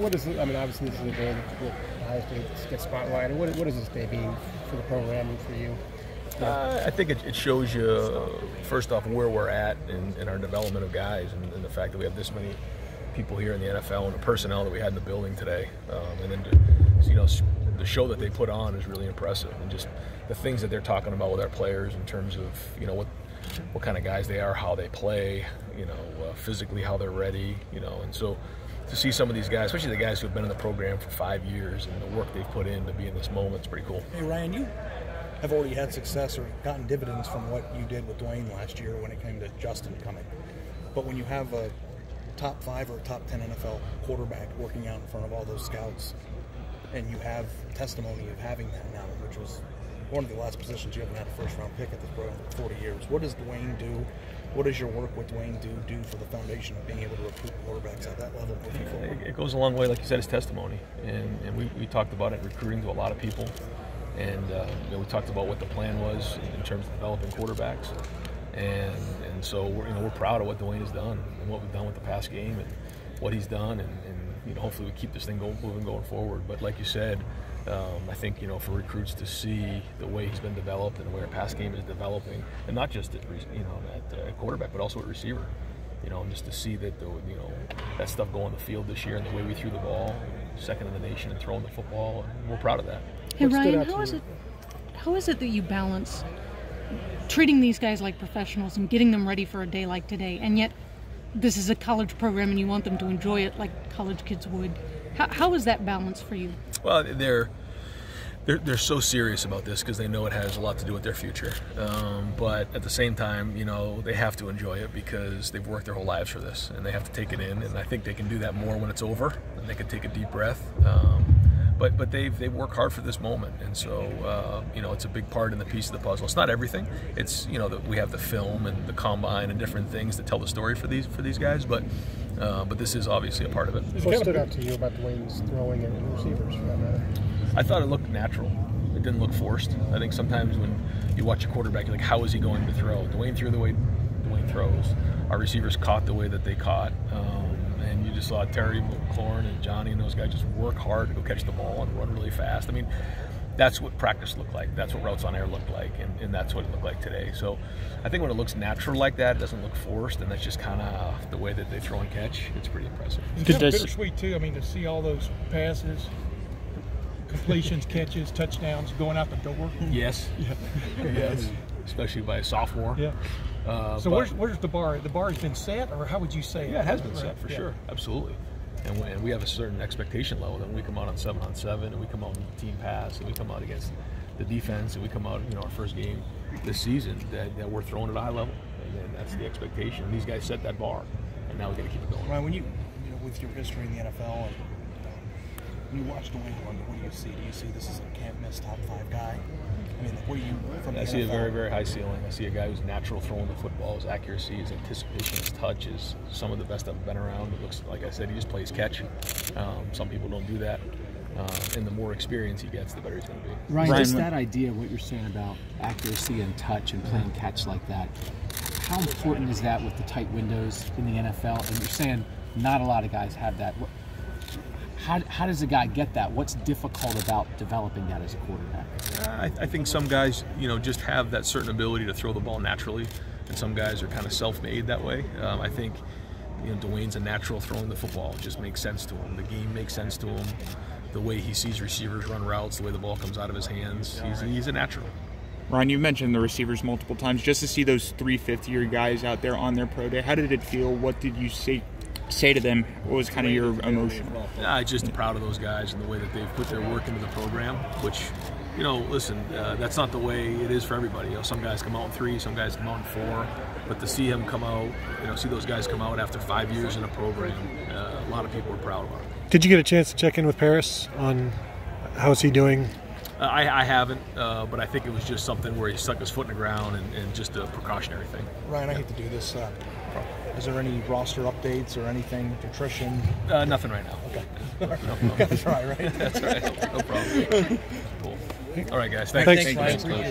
what is it? I mean, obviously this is a day that Ohio State gets spotlighted. What does this day mean for the program and for you? I think it shows you, first off, where we're at in our development of guys, and the fact that we have this many people here in the NFL and the personnel that we had in the building today, and then the show that they put on is really impressive, and just the things that they're talking about with our players in terms of what kind of guys they are, how they play, physically how they're ready, and so to see some of these guys, especially the guys who have been in the program for 5 years and the work they've put in to be in this moment, it's pretty cool. Hey Ryan, you have already had success or gotten dividends from what you did with Dwayne last year when it came to Justin coming. But when you have a top 5 or a top 10 NFL quarterback working out in front of all those scouts, and you have testimony of having that now, which was one of the last positions you haven't had a first-round pick at this program for 40 years. What does Dwayne do? What does your work with Dwayne do for the foundation of being able to recruit quarterbacks at that level moving forward? It goes a long way, like you said, it's testimony. And we talked about it recruiting to a lot of people. And we talked about what the plan was in terms of developing quarterbacks. And so we're proud of what Dwayne has done and what we've done with the pass game and what he's done. And hopefully we keep this thing moving going forward. But like you said, I think for recruits to see the way he's been developed and the way our pass game is developing, and not just at quarterback, but also at receiver, just to see that that stuff go on the field this year and the way we threw the ball, second in the nation and throwing the football, and we're proud of that. Hey Ryan, how is it that you balance treating these guys like professionals and getting them ready for a day like today, and yet this is a college program and you want them to enjoy it like college kids would? How is that balance for you? Well, they're so serious about this because they know it has a lot to do with their future. But at the same time, they have to enjoy it because they've worked their whole lives for this, and they have to take it in. And I think they can do that more when it's over, and they can take a deep breath. But they work hard for this moment, and so it's a big part in the piece of the puzzle. It's not everything. It's that we have the film and the combine and different things that tell the story for these guys, but this is obviously a part of it. What stood out to you about Dwayne's throwing and receivers for that matter? I thought it looked natural. It didn't look forced. I think sometimes when you watch a quarterback, you're like, how is he going to throw? Dwayne threw the way Dwayne throws. Our receivers caught the way that they caught. And you just saw Terry McLaurin and Johnny and those guys just work hard to go catch the ball and run really fast. I mean, that's what practice looked like. That's what routes on air looked like, and that's what it looked like today. So I think when it looks natural like that, it doesn't look forced, and that's just kind of the way that they throw and catch. It's pretty impressive. It's kind of bittersweet, too. I mean, to see all those passes, completions, catches, touchdowns going out the door. Yes. Yeah. Yes. Especially by a sophomore. Yeah. So where's the bar? The bar has been set, or how would you say it? Yeah, it has been set for sure. Absolutely. And we have a certain expectation level that we come out on 7-on-7, and we come out on team pass, and we come out against the defense, and we come out, our first game this season that we're throwing at a high level, and that's the expectation. And these guys set that bar, and now we got to keep it going. Ryan, when you with your history in the NFL and when you watch Dwayne, what do you see? Do you see this is a can't miss top 5 guy? I mean, what do you from the NFL? I see a very, very high ceiling. I see a guy who's natural throwing the football, his accuracy, his anticipation, his touch is some of the best I've been around. It looks like I said, he just plays catch. Some people don't do that. And the more experience he gets, the better he's going to be. Ryan, just that idea, what you're saying about accuracy and touch and playing catch like that, how important is that with the tight windows in the NFL? And you're saying not a lot of guys have that. How does a guy get that? What's difficult about developing that as a quarterback? I think some guys, just have that certain ability to throw the ball naturally, and some guys are kind of self-made that way. I think, Dwayne's a natural throwing the football. It just makes sense to him. The game makes sense to him. The way he sees receivers run routes, the way the ball comes out of his hands, he's a natural. Ryan, you mentioned the receivers multiple times. Just to see those 3 fifth-year guys out there on their pro day, how did it feel? What did you say to them? What was kind of your emotion? Just proud of those guys and the way that they've put their work into the program, which, listen, that's not the way it is for everybody. Some guys come out in 3, some guys come out in 4, but to see him come out, see those guys come out after 5 years in a program, a lot of people are proud about it. Did you get a chance to check in with Paris on how's he doing? I haven't, but I think it was just something where he stuck his foot in the ground and just a precautionary thing. Ryan, I hate to do this. Is there any roster updates or anything, nutrition? Nothing right now. Okay. No. That's right? That's right. No problem. Cool. All right, guys. Thanks. Thanks, Ryan.